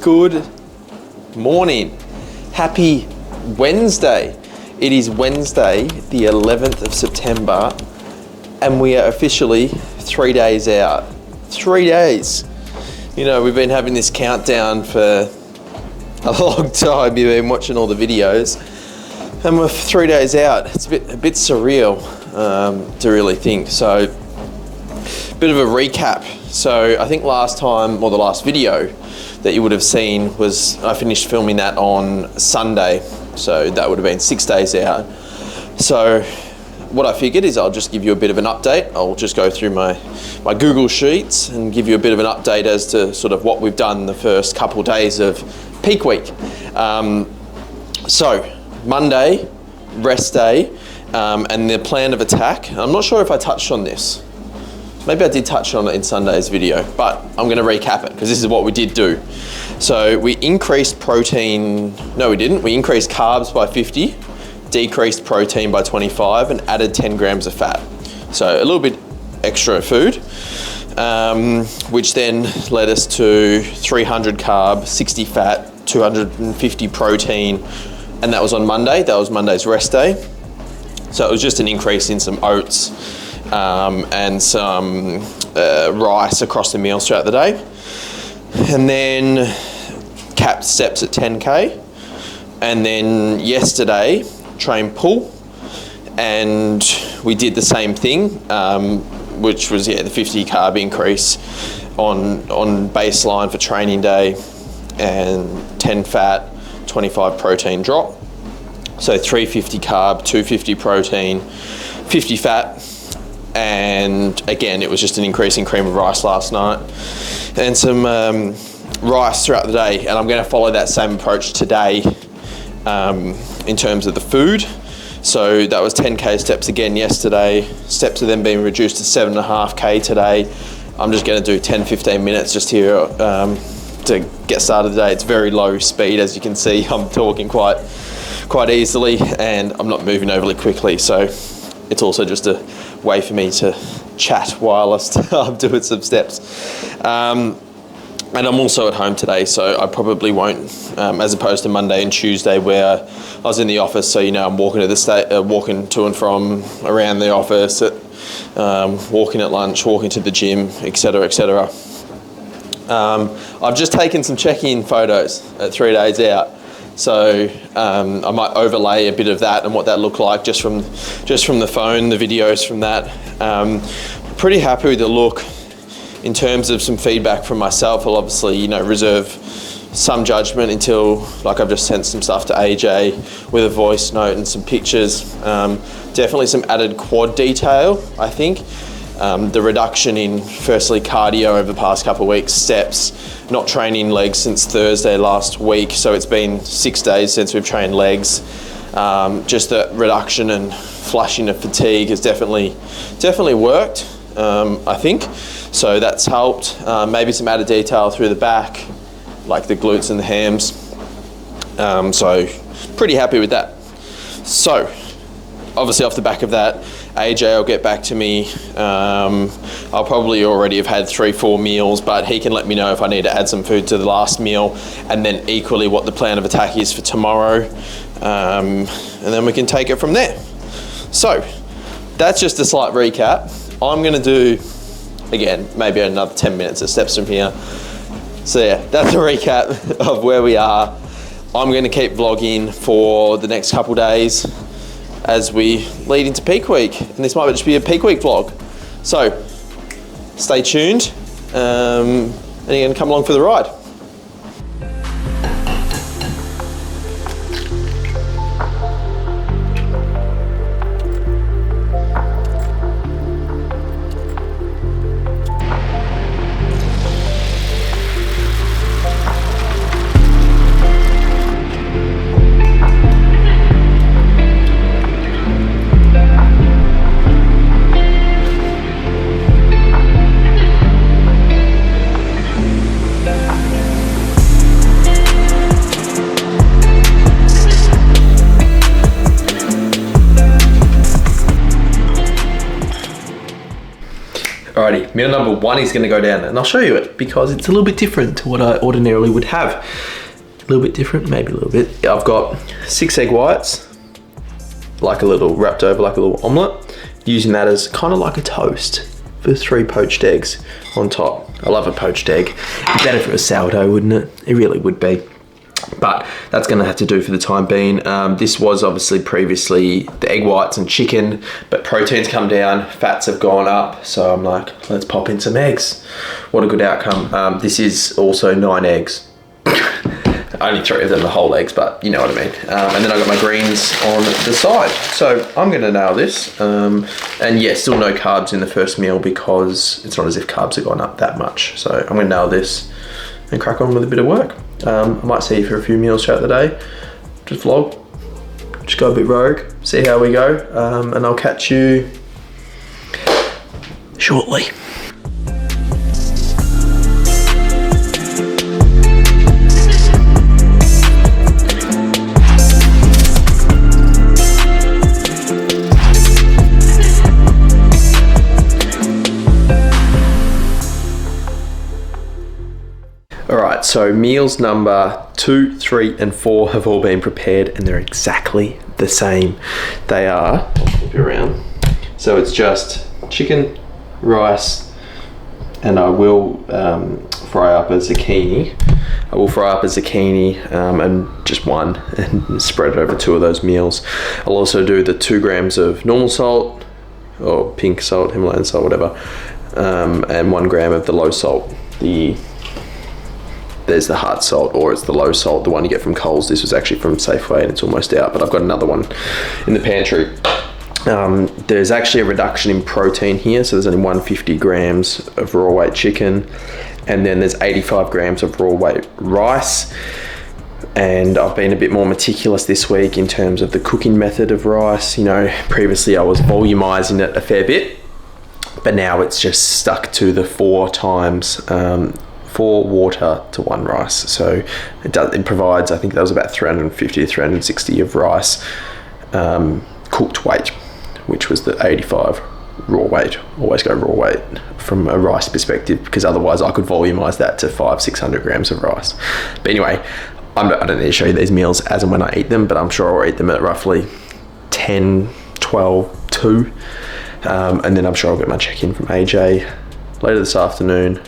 Good morning. Happy Wednesday. It is Wednesday, the 11th of September, and we are officially 3 days out. 3 days. You know, we've been having this countdown for a long time. You've been watching all the videos, and we're 3 days out. It's a bit surreal to really think. So, bit of a recap. So I think last time, or the last video that you would have seen was I finished filming that on Sunday. So that would have been 6 days out. So what I figured is I'll just give you a bit of an update. I'll just go through my Google Sheets and give you a bit of an update as to sort of what we've done the first couple days of peak week. So Monday, rest day, and the plan of attack. I'm not sure if I touched on this. Maybe I did touch on it in Sunday's video, but I'm going to recap it because this is what we did do. So we increased protein, no we didn't, we increased carbs by 50, decreased protein by 25 and added 10 grams of fat. So a little bit extra food, which then led us to 300 carb, 60 fat, 250 protein, and that was on Monday. That was Monday's rest day. So it was just an increase in some oats, and some rice across the meals throughout the day. And then capped steps at 10K. And then yesterday, trained pull. And we did the same thing, which was the 50 carb increase on baseline for training day, and 10 fat, 25 protein drop. So 350 carb, 250 protein, 50 fat. And again, it was just an increase in cream of rice last night and some rice throughout the day. And I'm going to follow that same approach today in terms of the food. So that was 10K steps again yesterday. Steps are then being reduced to 7.5K today. I'm just going to do 10-15 minutes just here to get started today. It's very low speed, as you can see. I'm talking quite easily and I'm not moving overly quickly. So it's also just a way for me to chat whilst I'm doing some steps. And I'm also at home today, so I probably won't, as opposed to Monday and Tuesday where I was in the office, so you know I'm walking to walking to and from around the office, walking at lunch, walking to the gym, etc., etc. I've just taken some check-in photos at 3 days out. So I might overlay a bit of that and what that looked like just from the phone, the videos from that. Pretty happy with the look. In terms of some feedback from myself, I'll obviously reserve some judgment until, like, I've just sent some stuff to AJ with a voice note and some pictures. Definitely some added quad detail, I think. The reduction in, firstly, cardio over the past couple of weeks, steps, not training legs since Thursday last week, so it's been 6 days since we've trained legs. Just the reduction and flushing of fatigue has definitely worked, I think. So that's helped. Maybe some added detail through the back, like the glutes and the hams. So pretty happy with that. So obviously off the back of that, AJ will get back to me. I'll probably already have had 3-4 meals, but he can let me know if I need to add some food to the last meal, and then equally what the plan of attack is for tomorrow. And then we can take it from there. So that's just a slight recap. I'm going to do, again, maybe another 10 minutes of steps from here. So yeah, that's a recap of where we are. I'm going to keep vlogging for the next couple days as we lead into peak week, and this might just be a peak week vlog. So stay tuned, and you're going to come along for the ride. Alrighty, meal number 1 is gonna go down, and I'll show you it because it's a little bit different to what I ordinarily would have. A little bit different, maybe a little bit. I've got 6 egg whites, like a little wrapped over like a little omelette, using that as kind of like a toast for 3 poached eggs on top. I love a poached egg. It'd be better if it was sourdough, wouldn't it? It really would be. But that's gonna have to do for the time being. This was obviously previously the egg whites and chicken, but protein's come down, fats have gone up. So I'm like, let's pop in some eggs. What a good outcome. This is also 9 eggs. Only 3 of them are whole eggs, but you know what I mean. And then I got my greens on the side. So I'm gonna nail this. And yeah, still no carbs in the first meal because it's not as if carbs have gone up that much. So I'm gonna nail this and crack on with a bit of work. I might see you for a few meals throughout the day. Just vlog, just go a bit rogue, see how we go. And I'll catch you shortly. Alright, so meals number 2, 3, and 4 have all been prepared and they're exactly the same. They are, I'll flip you around. So it's just chicken, rice, and I will fry up a zucchini. I will fry up a zucchini and just one and spread it over 2 of those meals. I'll also do the 2 grams of normal salt, or pink salt, Himalayan salt, whatever, and 1 gram of the low salt. There's the hard salt, or it's the low salt, the one you get from Coles. This was actually from Safeway and it's almost out, but I've got another one in the pantry. There's actually a reduction in protein here, so there's only 150 grams of raw weight chicken, and then there's 85 grams of raw weight rice. And I've been a bit more meticulous this week in terms of the cooking method of rice. You know, previously I was volumizing it a fair bit, but now it's just stuck to the 4 times 4 water to 1 rice. So it provides, I think that was about 350 to 360 of rice cooked weight, which was the 85 raw weight. Always go raw weight from a rice perspective, because otherwise I could volumize that to 500-600 grams of rice. But anyway, I don't need to show you these meals as and when I eat them, but I'm sure I'll eat them at roughly 10, 12, 2. And then I'm sure I'll get my check-in from AJ later this afternoon,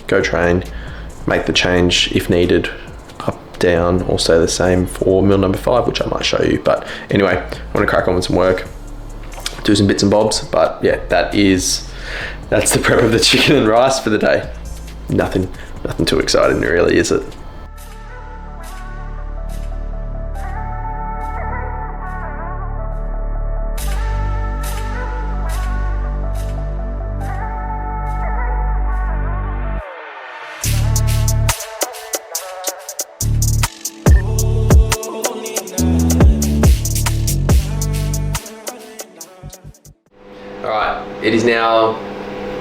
go train, make the change if needed, up, down, or stay the same for meal number 5, which I might show you. But anyway, I'm gonna crack on with some work, do some bits and bobs. But yeah, that's the prep of the chicken and rice for the day. Nothing too exciting really, is it? It is now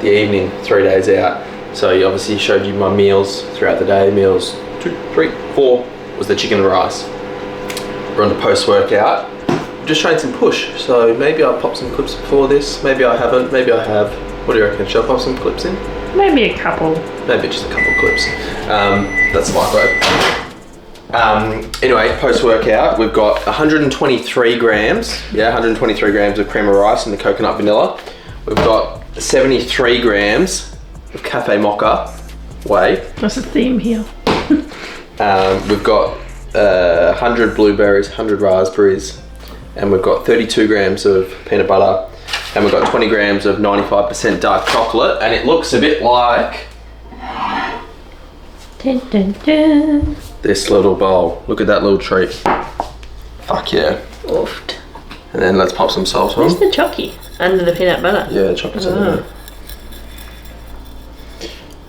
the evening, 3 days out. So you obviously showed you my meals throughout the day. Meals 2, 3, 4 was the chicken and rice. We're on to post-workout. Just showing some push. So maybe I'll pop some clips before this. Maybe I haven't, maybe I have. What do you reckon? Shall I pop some clips in? Maybe a couple. Maybe just a couple of clips. That's lightweight. Anyway, post-workout, we've got 123 grams. Yeah, 123 grams of cream of rice and the coconut vanilla. We've got 73 grams of cafe mocha whey. That's a theme here. We've got 100 blueberries, 100 raspberries, and we've got 32 grams of peanut butter, and we've got 20 grams of 95% dark chocolate, and it looks a bit like dun, dun, dun. This little bowl. Look at that little treat. Fuck yeah. Oofed. And then let's pop some salt on. Where's the chocky? Under the peanut butter? Yeah, the chocolate's under there.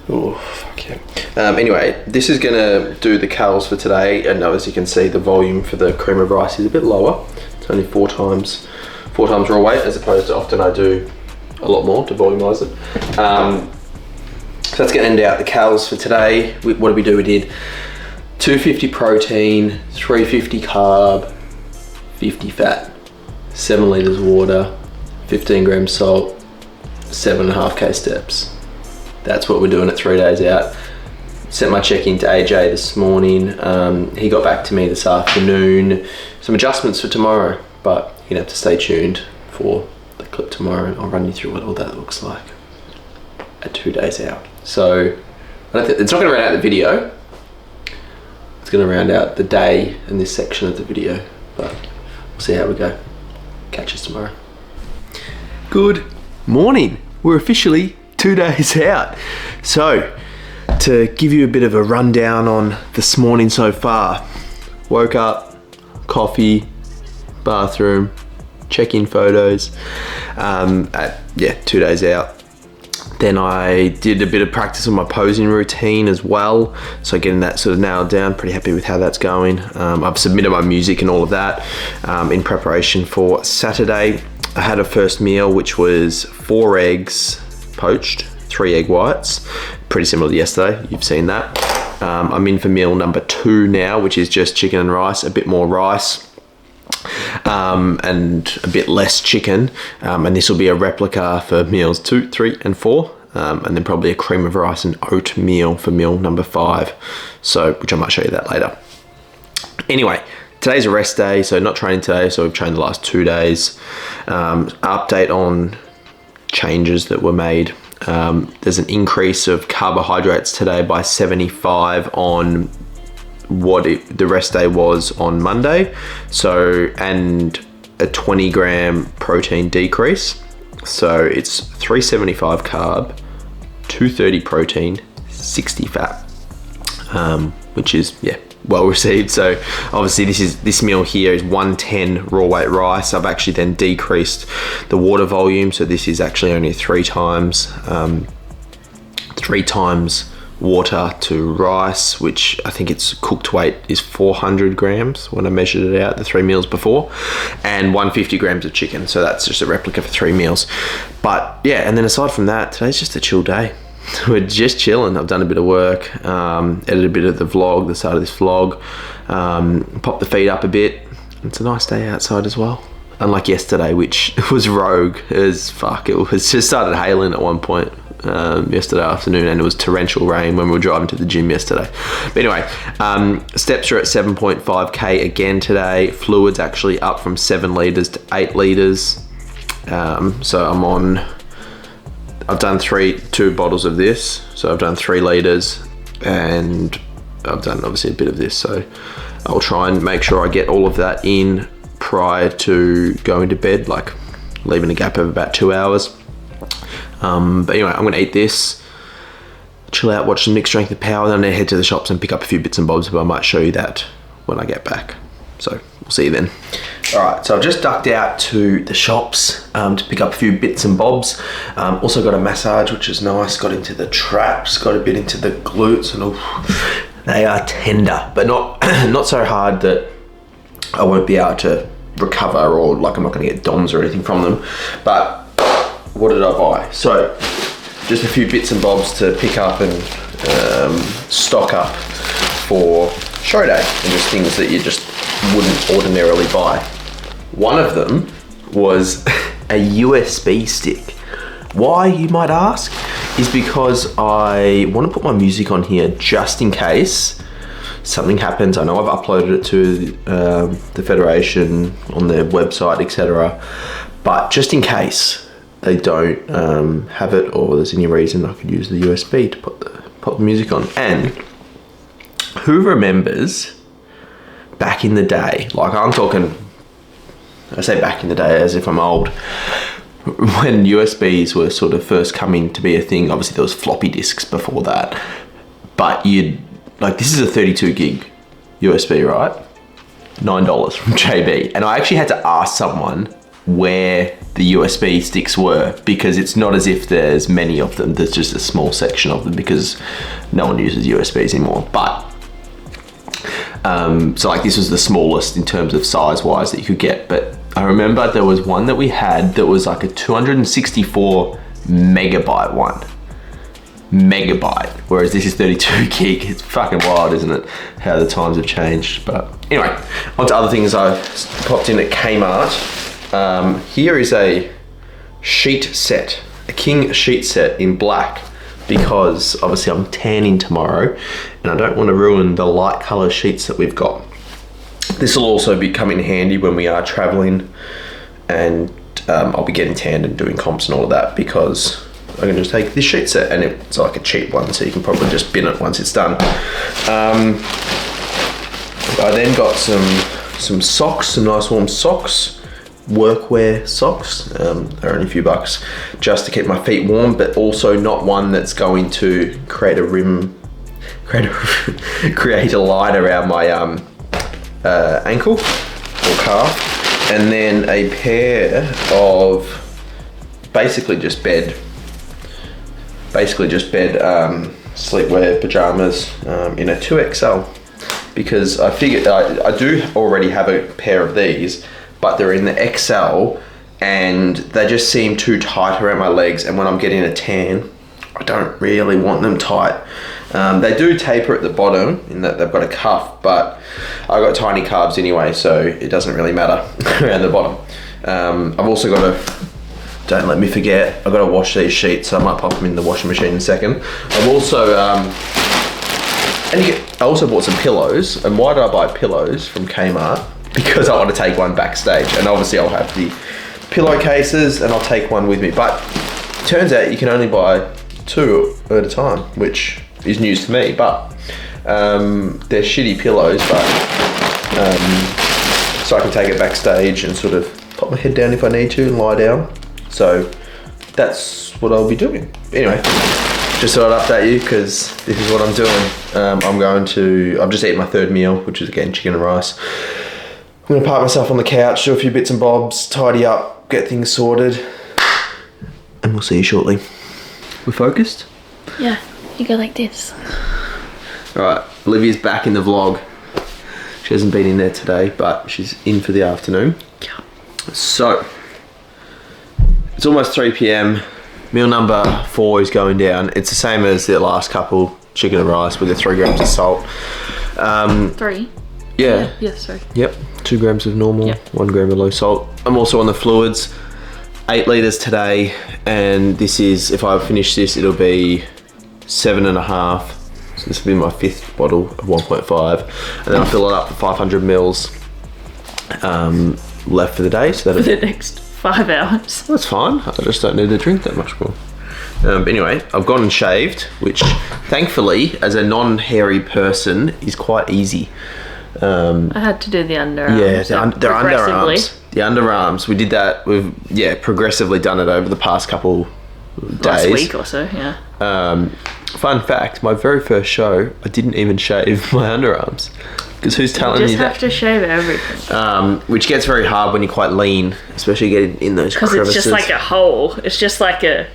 Oh, fuck yeah. Anyway, this is gonna do the calories for today, and as you can see, the volume for the cream of rice is a bit lower. It's only 4 times raw weight, as opposed to often I do a lot more to volumize it. So that's gonna end out the calories for today. What did we do? We did 250 protein, 350 carb, 50 fat, 7 litres water, 15 grams salt, 7.5k steps. that's what we're doing at 3 days out. Sent my check in to AJ this morning. He got back to me this afternoon. Some adjustments for tomorrow, but you're gonna have to stay tuned for the clip tomorrow. I'll run you through what all that looks like at 2 days out. So it's not gonna round out the video. It's gonna round out the day and this section of the video, but we'll see how we go. Catch us tomorrow. Good morning. We're officially 2 days out. So, to give you a bit of a rundown on this morning so far, woke up, coffee, bathroom, check-in photos, 2 days out. Then I did a bit of practice on my posing routine as well, so getting that sort of nailed down. Pretty happy with how that's going. I've submitted my music and all of that in preparation for Saturday. I had a first meal, which was 4 eggs poached, 3 egg whites, pretty similar to yesterday. You've seen that. I'm in for meal number 2 now, which is just chicken and rice, a bit more rice. And a bit less chicken, and this will be a replica for meals 2, 3 and 4, and then probably a cream of rice and oatmeal for meal number 5, so which I might show you that later. Anyway, today's a rest day, so not training today, so we've trained the last 2 days. Update on changes that were made. There's an increase of carbohydrates today by 75 on what the rest day was on Monday, so, and a 20 gram protein decrease, so it's 375 carb, 230 protein, 60 fat, which is well received. So obviously this meal here is 110 raw weight rice. I've actually then decreased the water volume, so this is actually only 3 times water to rice, which I think its cooked weight is 400 grams when I measured it out the 3 meals before, and 150 grams of chicken, so that's just a replica for 3 meals. But yeah, and then aside from that, today's just a chill day. We're just chilling. I've done a bit of work, edited a bit of the vlog, the start of this vlog, popped the feed up a bit. It's a nice day outside as well, unlike yesterday, which was rogue as fuck. It was just started hailing at one point yesterday afternoon, and it was torrential rain when we were driving to the gym yesterday. But anyway, steps are at 7.5k again today. Fluids actually up from 7 litres to 8 litres. So I've done 2 bottles of this, so I've done 3 litres, and I've done obviously a bit of this, so I'll try and make sure I get all of that in prior to going to bed, like leaving a gap of about 2 hours. But anyway, I'm gonna eat this, chill out, watch some mixed strength and power, then I head to the shops and pick up a few bits and bobs, but I might show you that when I get back. So we'll see you then. All right, so I've just ducked out to the shops to pick up a few bits and bobs. Also got a massage, which is nice. Got into the traps, got a bit into the glutes, and they are tender, but not so hard that I won't be able to recover, or like I'm not gonna get DOMS or anything from them. But what did I buy? So just a few bits and bobs to pick up and stock up for show day, and just things that you just wouldn't ordinarily buy. One of them was a USB stick. Why, you might ask, is because I want to put my music on here just in case something happens. I know I've uploaded it to the Federation on their website, etc. But just in case they don't have it, or there's any reason, I could use the USB to put the music on. And who remembers back in the day, like I'm talking, I say back in the day as if I'm old, when USBs were sort of first coming to be a thing. Obviously there was floppy disks before that, but this is a 32 gig USB, right? $9 from JB. And I actually had to ask someone where the USB sticks were, because it's not as if there's many of them, there's just a small section of them, because no one uses USBs anymore. But so like this was the smallest in terms of size wise that you could get. But I remember there was one that we had that was like a 264 megabyte one. Whereas this is 32 gig. It's fucking wild, isn't it? How the times have changed. But anyway, on to other things. I popped in at Kmart. Here is a sheet set, a king sheet set in black because obviously I'm tanning tomorrow and I don't want to ruin the light colour sheets that we've got. This will also be coming handy when we are travelling, and I'll be getting tanned and doing comps and all of that, because I can just take this sheet set, and it's like a cheap one, so you can probably just bin it once it's done. I then got some socks, some nice warm socks, workwear socks. They're only a few bucks, just to keep my feet warm, but also not one that's going to create a line around my ankle or calf. And then a pair of basically just bed sleepwear pajamas in a 2XL, because I figured I do already have a pair of these, but they're in the XL and they just seem too tight around my legs, and when I'm getting a tan I don't really want them tight. They do taper at the bottom in that they've got a cuff, but I've got tiny calves anyway, so it doesn't really matter around the bottom. I've also got to, don't let me forget, I've got to wash these sheets, so I might pop them in the washing machine in a second. I've also, I also bought some pillows. And why did I buy pillows from Kmart? Because I want to take one backstage, and obviously I'll have the pillowcases and I'll take one with me. But it turns out you can only buy 2 at a time, which is news to me, but they're shitty pillows, but so I can take it backstage and sort of pop my head down if I need to and lie down. So that's what I'll be doing. Anyway, just thought I'd update you because this is what I'm doing. I've just eaten my 3rd meal, which is again chicken and rice. I'm gonna park myself on the couch, do a few bits and bobs, tidy up, get things sorted, and we'll see you shortly. We're focused? Yeah, you go like this. Alright, Olivia's back in the vlog. She hasn't been in there today, but she's in for the afternoon. Yeah. So, it's almost 3 p.m. Meal number 4 is going down. It's the same as the last couple, chicken and rice with the 3 grams of salt. 3? Yeah. Yes, sorry. Yep, 2 grams of normal, 1 gram of low salt. I'm also on the fluids, 8 litres today, and this is, if I finish this, it'll be 7.5. So this will be my 5th bottle of 1.5, and then I'll fill it up for 500 mils left for the day. So for the next 5 hours. That's fine. I just don't need to drink that much more. But anyway, I've gone and shaved, which thankfully, as a non-hairy person, is quite easy. I had to do the underarms. Yeah, they're underarms. The underarms, we did that. We've progressively done it over the past couple days. Last week or so, yeah. Fun fact, my very first show, I didn't even shave my underarms. Because who's telling me that? You just have to shave everything. Which gets very hard when you're quite lean, especially getting in those crevices. Because it's just like a hole. It's just like a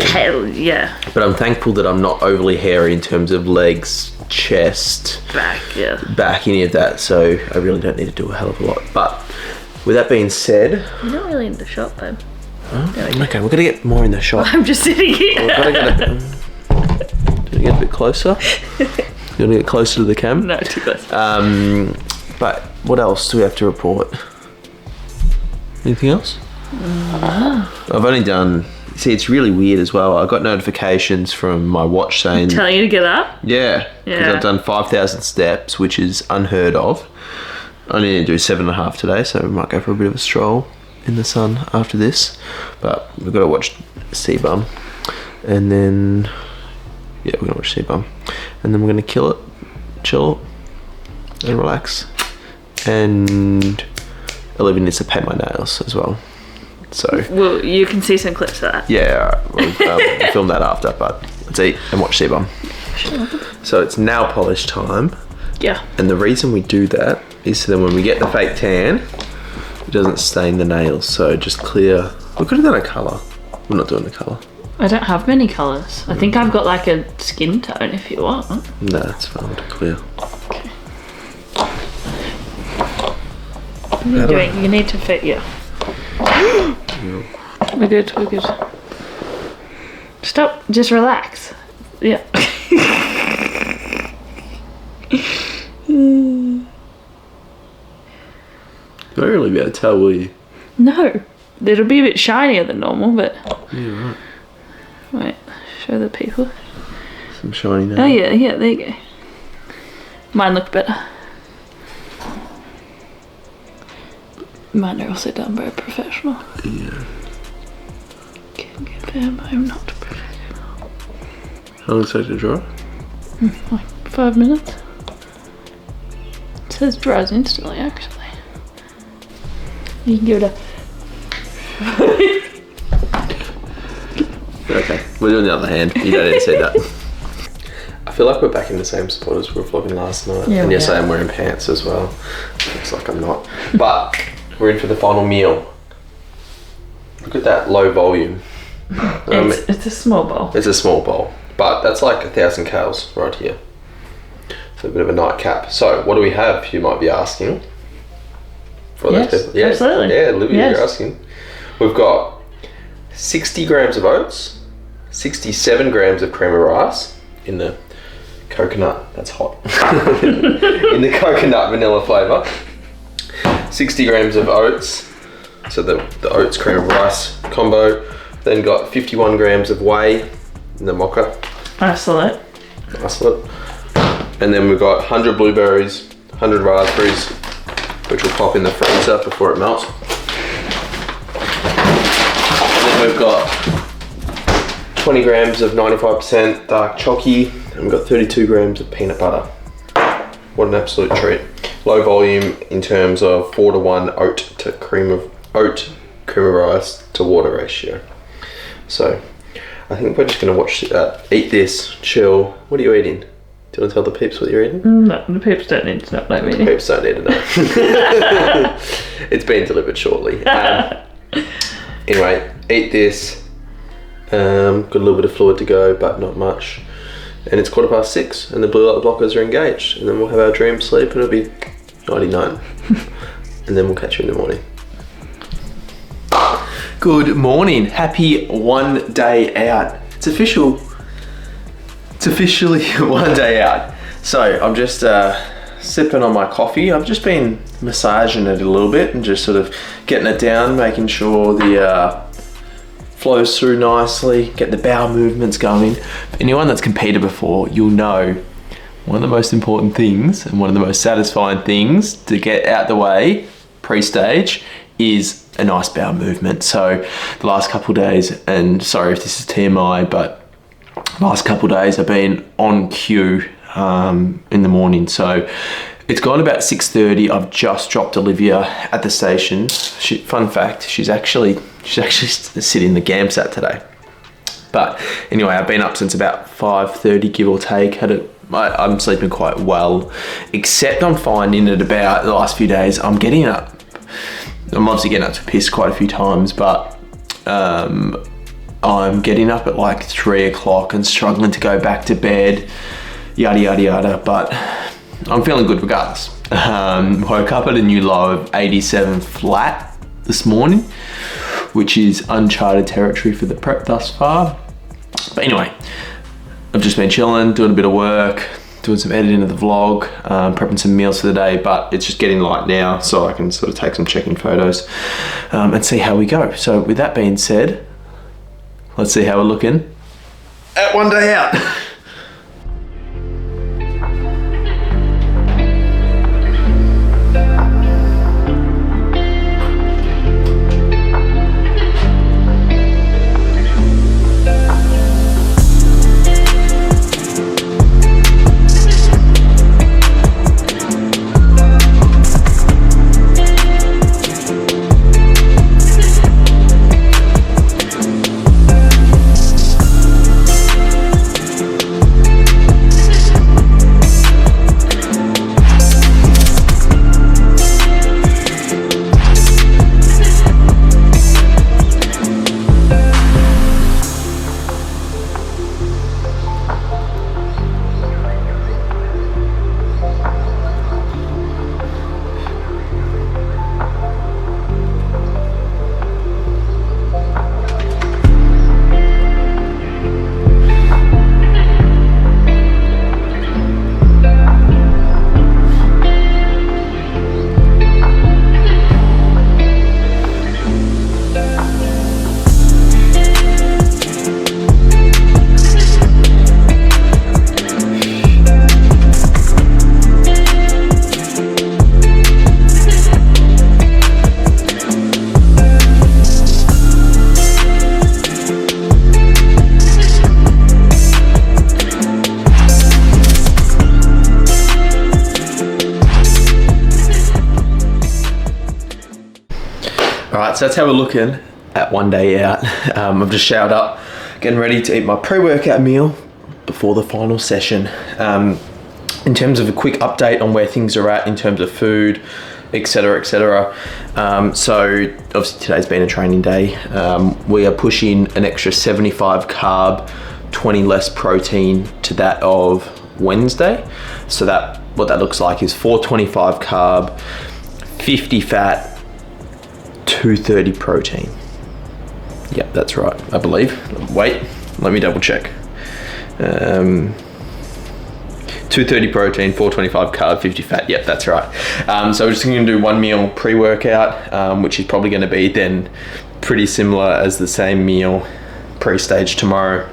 tail, yeah. But I'm thankful that I'm not overly hairy in terms of legs, chest, back, any of that. So I really don't need to do a hell of a lot. But with that being said, you're not really in the shot, babe. Okay, we're gonna get more in the shot. I'm just sitting here. We've got to get a bit closer. You want to get closer to the cam? No, too close. But what else do we have to report? Anything else? No. I've only done. See, it's really weird as well. I got notifications from my watch saying, telling you to get up? Yeah. Because I've done 5,000 steps, which is unheard of. I need to do 7.5 today, so we might go for a bit of a stroll in the sun after this. But we've got to watch C-Bum. And then, we're going to watch C-Bum. And then we're going to kill it, chill, and relax. And Olivia needs to paint my nails as well. So, well, you can see some clips of that. Yeah, we'll film that after, but let's eat and watch C-Bum. Sure. So it's nail polish time. Yeah. And the reason we do that is so then when we get the fake tan, it doesn't stain the nails. So just clear. We could have done a colour. We're not doing the colour. I don't have many colours. I think I've got like a skin tone if you want. No, it's fine. We'll do clear. Okay. What are you doing? You need to fit you. We're good, we're good. Stop, just relax. Yeah. You won't really be able to tell, will you? No. It'll be a bit shinier than normal, but... Yeah, right. Wait, show the people. Some shiny nail. Oh yeah, there you go. Mine look better. Mine are also done by a professional. Yeah. Can confirm I'm not professional. How long does it take to dry? Like 5 minutes. It says dries instantly, actually. You can give it a... Okay, we're doing the other hand. You don't need to see that. I feel like we're back in the same spot as we were vlogging last night. Yeah, and yesterday I'm wearing pants as well. Looks like I'm not. But we're in for the final meal. Look at that low volume. It's a small bowl. It's a small bowl. But that's like 1,000 calories right here. So a bit of a nightcap. So what do we have, you might be asking? For Yes, those people. Yeah, absolutely. Yeah, Olivia, Yes. you're asking. We've got 60 grams of oats, 67 grams of cream of rice in the coconut, that's hot, in the coconut vanilla flavour, 60 grams of oats, so the oats cream of rice combo, then got 51 grams of whey in the mocha. Isolate. Isolate. And then we've got 100 blueberries, 100 raspberries, which will pop in the freezer before it melts. And then we've got 20 grams of 95% dark chocolate, and we've got 32 grams of peanut butter. What an absolute treat. Low volume in terms of 4:1 oat cream of rice to water ratio. So I think we're just gonna eat this, chill. What are you eating? Do you want to tell the peeps what you're eating? No, the peeps don't need to know what I'm eating. Peeps don't need to know. It's been delivered shortly. Anyway, eat this. Got a little bit of fluid to go, but not much. And it's 6:15, and the blue light blockers are engaged. And then we'll have our dream sleep, and it'll be 99. And then we'll catch you in the morning. Good morning. Happy 1 day out. It's official. It's officially 1 day out. So I'm just sipping on my coffee. I've just been massaging it a little bit and just sort of getting it down, making sure the flows through nicely, get the bowel movements going. For anyone that's competed before, you'll know one of the most important things and one of the most satisfying things to get out the way pre-stage is a nice bowel movement. So the last couple of days, and sorry if this is TMI, but last couple of days I've been on cue in the morning. So it's gone about 6:30. I've just dropped Olivia at the station. Fun fact, she's actually sitting in the GAMSAT today. But anyway, I've been up since about 5:30, give or take. I'm sleeping quite well, except I'm finding it about the last few days, I'm getting up. I'm obviously getting up to piss quite a few times, but I'm getting up at like 3 o'clock and struggling to go back to bed, yada, yada, yada, but I'm feeling good regardless. Woke up at a new low of 87 flat this morning, which is uncharted territory for the prep thus far. But anyway, I've just been chilling, doing a bit of work, doing some editing of the vlog, prepping some meals for the day, but it's just getting light now, so I can sort of take some check-in photos and see how we go. So with that being said, let's see how we're looking at 1 day out. All right, so that's how we're looking at one day out. I've just showered up, getting ready to eat my pre-workout meal before the final session. In terms of a quick update on where things are at in terms of food, etc., etc. So obviously today's been a training day. We are pushing an extra 75 carb, 20 less protein to that of Wednesday. So that what that looks like is 425 carb, 50 fat, 230 protein. Yep, that's right, I believe. Wait, let me double check. 230 protein, 425 carb, 50 fat. Yep, that's right. So we're just going to do one meal pre-workout, which is probably going to be then pretty similar as the same meal pre-stage tomorrow,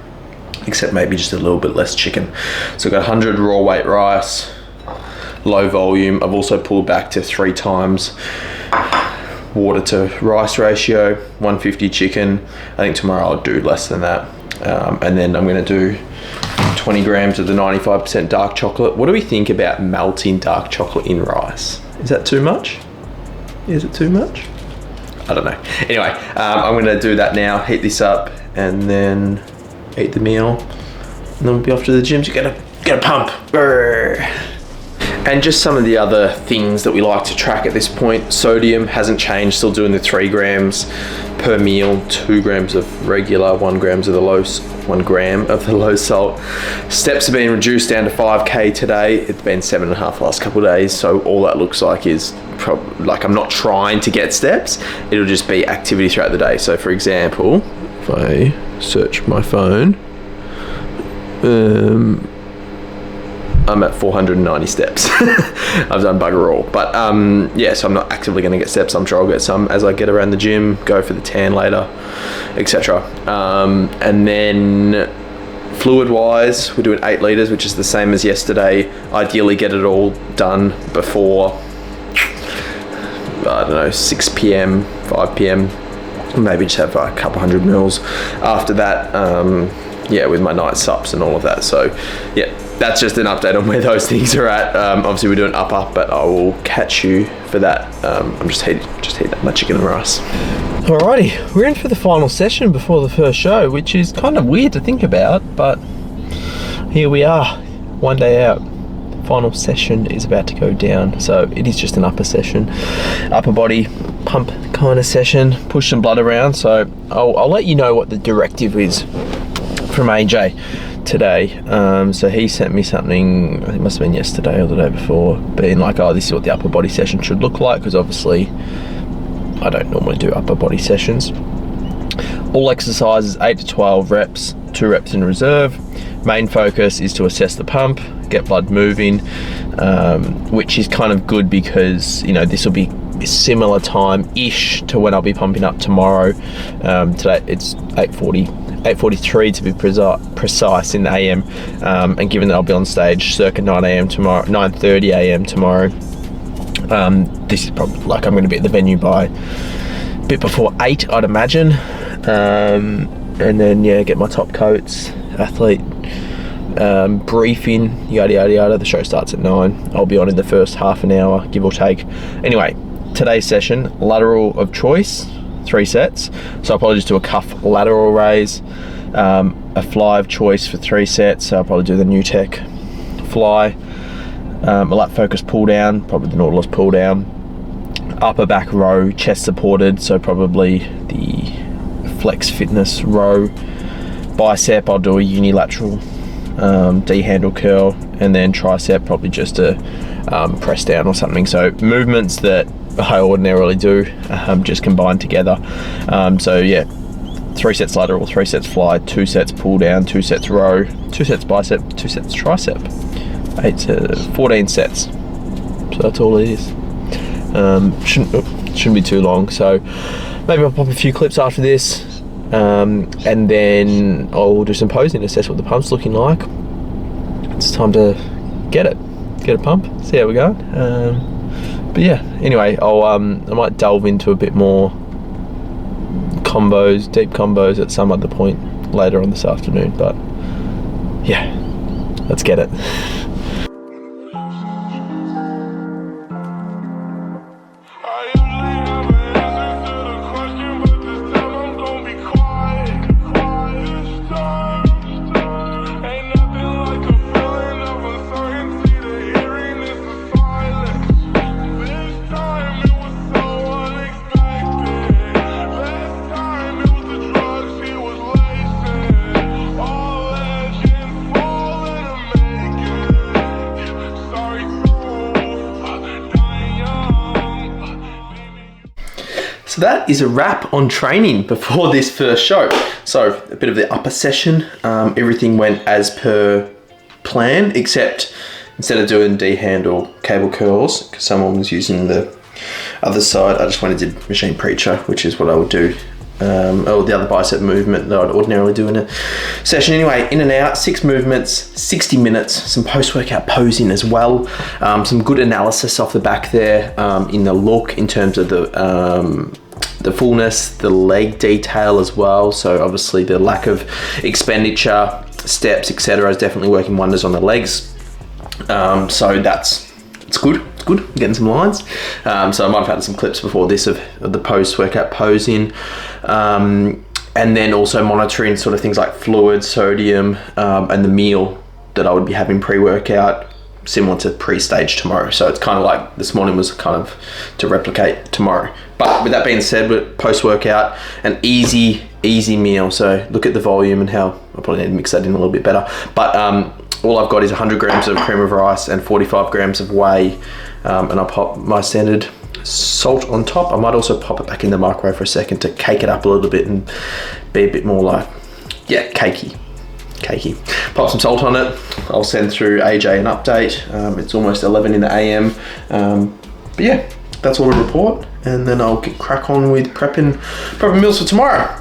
except maybe just a little bit less chicken. So I've got 100 raw weight rice, low volume. I've also pulled back to 3 times water to rice ratio, 150 chicken. I think tomorrow I'll do less than that. And then I'm going to do 20 grams of the 95% dark chocolate. What do we think about melting dark chocolate in rice? Is that too much? Is it too much? I don't know. Anyway, I'm going to do that now, heat this up, and then eat the meal. And then we'll be off to the gym to get a pump. Brr. And just some of the other things that we like to track at this point. Sodium hasn't changed, still doing the 3 grams per meal, 2 grams of regular, 1 gram of the low salt. Steps have been reduced down to 5K today. It's been 7.5 the last couple of days. So all that looks like is like I'm not trying to get steps. It'll just be activity throughout the day. So for example, if I search my phone, I'm at 490 steps. I've done bugger all, but yeah, so I'm not actively going to get steps. I'm sure I'll get some as I get around the gym, go for the tan later, etc. And then fluid wise, we're doing 8 liters, which is the same as yesterday. Ideally get it all done before, I don't know, 6 p.m, 5 p.m, maybe just have a couple 100 mils after that. Yeah, with my night sups and all of that. So yeah, that's just an update on where those things are at. Obviously we're doing upper, but I will catch you for that. I'm just heating up my chicken and rice. Alrighty, we're in for the final session before the first show, which is kind of weird to think about, but here we are, one day out. Final session is about to go down, so it is just an upper session, upper body pump kind of session, push some blood around. So I'll let you know what the directive is from AJ today. So he sent me something, I think it must have been yesterday or the day before, being like, oh, this is what the upper body session should look like, because obviously I don't normally do upper body sessions. All exercises 8 to 12 reps, 2 reps in reserve. Main focus is to assess the pump, get blood moving, which is kind of good because, you know, this will be a similar time-ish to when I'll be pumping up tomorrow. Today it's 8:43 to be precise in the AM, and given that I'll be on stage circa 9 a.m. tomorrow, 9:30 a.m. tomorrow, this is probably like I'm going to be at the venue by a bit before 8, I'd imagine, and then yeah, get my top coats, athlete briefing, yada yada yada. The show starts at 9. I'll be on in the first half an hour, give or take. Anyway, today's session, lateral of choice, 3 sets. So I'll probably just do a cuff lateral raise, a fly of choice for 3 sets. So I'll probably do the New Tech fly, a lat focus pull down, probably the Nautilus pull down, upper back row, chest supported, so probably the Flex Fitness row. Bicep, I'll do a unilateral D handle curl, and then tricep, probably just a press down or something. So movements that I ordinarily do, just combined together. So yeah, 3 sets lateral, 3 sets fly, 2 sets pull down, 2 sets row, 2 sets bicep, 2 sets tricep. 8 to 14 sets. So that's all it is. Shouldn't be too long. So maybe I'll pop a few clips after this, and then I'll do some posing, assess what the pump's looking like. It's time to get a pump, see how we go. But yeah, anyway, I might delve into a bit more combos, deep combos at some other point later on this afternoon. But yeah, let's get it. So that is a wrap on training before this first show. So a bit of the upper session. Everything went as per plan, except instead of doing D-handle cable curls, because someone was using the other side, I just went and did machine preacher, which is what I would do. Or the other bicep movement that I'd ordinarily do in a session. Anyway, in and out, 6 movements, 60 minutes, some post-workout posing as well. Some good analysis off the back there in the look in terms of the fullness, the leg detail as well. So obviously the lack of expenditure, steps, etc. is definitely working wonders on the legs. So it's good. It's good. I'm getting some lines. So I might have had some clips before this of the post-workout posing. And then also monitoring sort of things like fluid, sodium, and the meal that I would be having pre-workout, similar to pre-stage tomorrow. So it's kind of like this morning was kind of to replicate tomorrow. But with that being said, with post-workout, an easy meal. So look at the volume and how I probably need to mix that in a little bit better. But all I've got is 100 grams of cream of rice and 45 grams of whey. And I'll pop my standard salt on top. I might also pop it back in the microwave for a second to cake it up a little bit and be a bit more like, yeah, cakey. Pop some salt on it. I'll send through AJ an update. It's almost 11 in the AM. But yeah, that's all to report. And then I'll get crack on with prepping meals for tomorrow.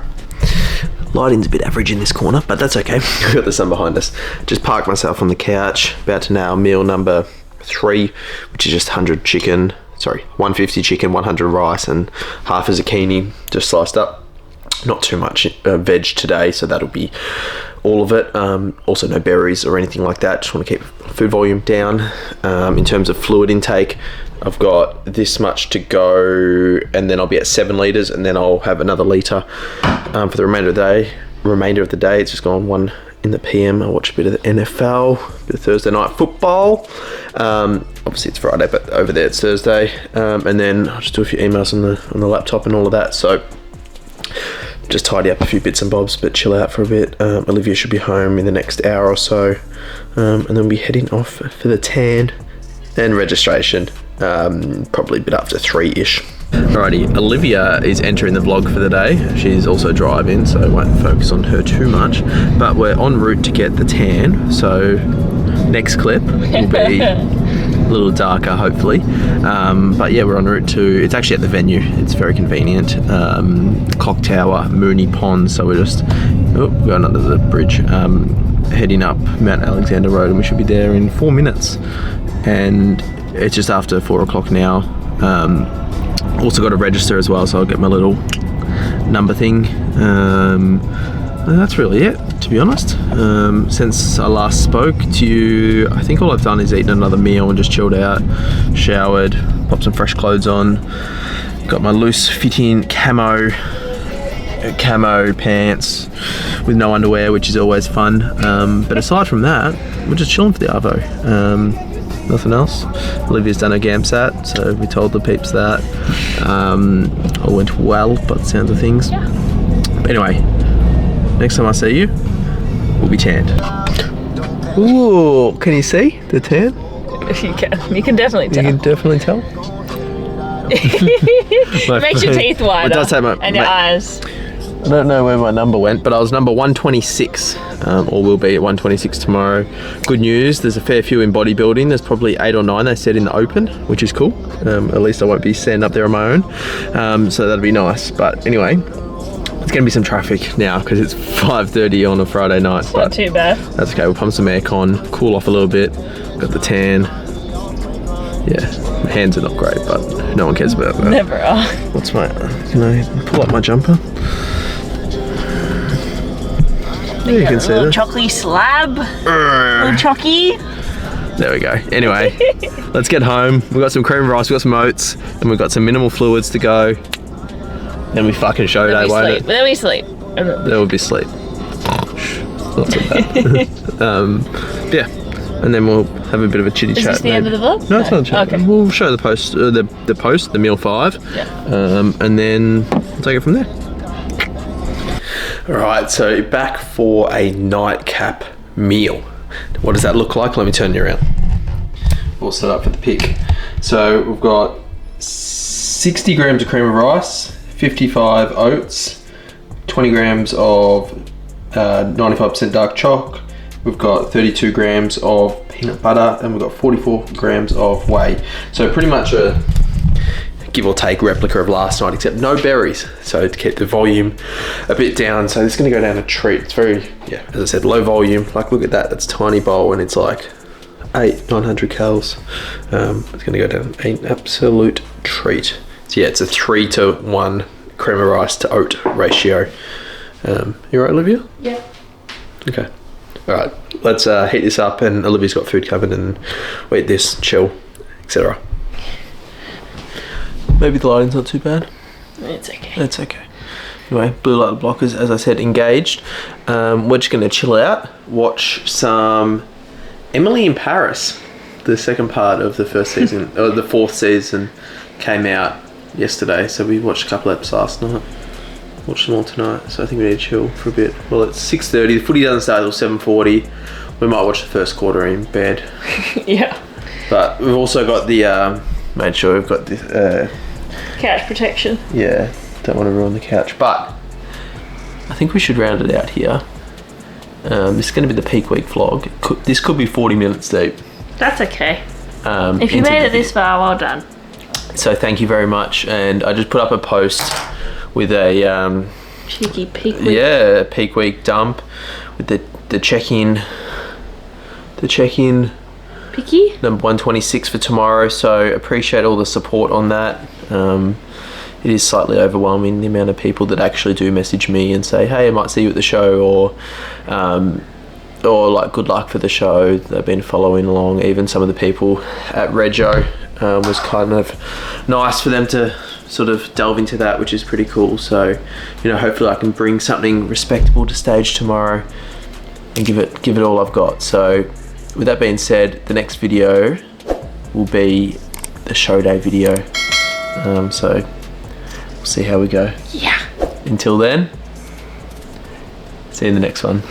Lighting's a bit average in this corner, but that's okay. We've got the sun behind us. Just parked myself on the couch, about to nail meal number 3, which is just 150 chicken, 100 rice, and half a zucchini just sliced up. Not too much veg today, so that'll be all of it. Also no berries or anything like that. Just want to keep food volume down. In terms of fluid intake, I've got this much to go, and then I'll be at 7 litres, and then I'll have another litre for the remainder of the day. It's just gone 1 in the PM. I'll watch a bit of the NFL, a bit of Thursday night football. Obviously it's Friday, but over there it's Thursday. And then I'll just do a few emails on the laptop and all of that. So just tidy up a few bits and bobs, but chill out for a bit. Olivia should be home in the next hour or so. And then we'll be heading off for the tan and registration, probably a bit after 3-ish. Alrighty, Olivia is entering the vlog for the day. She's also driving, so I won't focus on her too much. But we're en route to get the tan, so next clip will be a little darker, hopefully. But yeah, we're en route to, it's actually at the venue. It's very convenient. Clock Tower, Mooney Pond, so we're just going under the bridge, heading up Mount Alexander Road, and we should be there in 4 minutes. And it's just after 4 o'clock now. Also got to register as well, so I'll get my little number thing. And that's really it, to be honest. Since I last spoke to you, I think all I've done is eaten another meal and just chilled out, showered, popped some fresh clothes on, got my loose fitting camo pants with no underwear, which is always fun. But aside from that, we're just chilling for the Arvo. Nothing else. Olivia's done her GAMSAT, so we told the peeps that. All went well by the sounds of things. But anyway, next time I see you, we'll be tanned. Ooh, can you see the tan? You can definitely tell. You can definitely tell. It makes your teeth wider. It does take and your eyes. I don't know where my number went, but I was number 126, or will be at 126 tomorrow. Good news, there's a fair few in bodybuilding. There's probably 8 or 9 they said in the open, which is cool. At least I won't be standing up there on my own, so that'll be nice. But anyway, it's going to be some traffic now because it's 5:30 on a Friday night. It's not too bad. That's okay, we'll pump some aircon, cool off a little bit. Got the tan. Yeah, my hands are not great, but no one cares about that. Never are. What's my, can I pull up my jumper? Yeah, you can see that. Chocolate slab. Little chocky. There we go. Anyway, let's get home. We've got some cream rice, we've got some oats, and we've got some minimal fluids to go. Then we fucking show day, won't it? Then we sleep. There will be sleep. Not so bad. Yeah. And then we'll have a bit of a chitty chat. Is this the end of the vlog? No, it's not a chat. Okay. We'll show the post, the meal 5. Yeah. And then we'll take it from there. Alright, so back for a nightcap meal. What does that look like? Let me turn you around. All set up for the pick. So we've got 60 grams of cream of rice, 55 oats, 20 grams of 95% dark choc. We've got 32 grams of peanut butter, and we've got 44 grams of whey. So pretty much a give or take replica of last night, except no berries. So to keep the volume a bit down. So it's gonna go down a treat. It's very, yeah, as I said, low volume. Like look at that, that's a tiny bowl and it's like 900 calories. It's gonna go down an absolute treat. So yeah, it's a 3-to-1 cream of rice to oat ratio. You right, Olivia? Yeah. Okay. All right, let's heat this up, and Olivia's got food covered, and we eat this, chill, etc. Maybe the lighting's not too bad. It's okay. It's okay. Anyway, blue light blockers, as I said, engaged. We're just going to chill out, watch some Emily in Paris. The second part of the first season, or the fourth season, came out yesterday. So we watched a couple episodes last night. Watch them all tonight. So I think we need to chill for a bit. Well, it's 6:30. The footy doesn't start till 7:40. We might watch the first quarter in bed. Yeah. But we've also got the made sure we've got this. Couch protection. Yeah, don't want to ruin the couch, but I think we should round it out here. This is going to be the peak week vlog. This could be 40 minutes deep. That's okay. If you made it this far, well done. So thank you very much. And I just put up a post with a cheeky peak week. Yeah, peak week dump with the check-in. The check-in. Picky? Number 126 for tomorrow, so appreciate all the support on that. It is slightly overwhelming, the amount of people that actually do message me and say, hey, I might see you at the show, or like good luck for the show. They've been following along. Even some of the people at Rego, was kind of nice for them to sort of delve into that, which is pretty cool. So, you know, hopefully I can bring something respectable to stage tomorrow and give it all I've got. So with that being said, the next video will be the show day video. So we'll see how we go. Yeah. Until then, see you in the next one.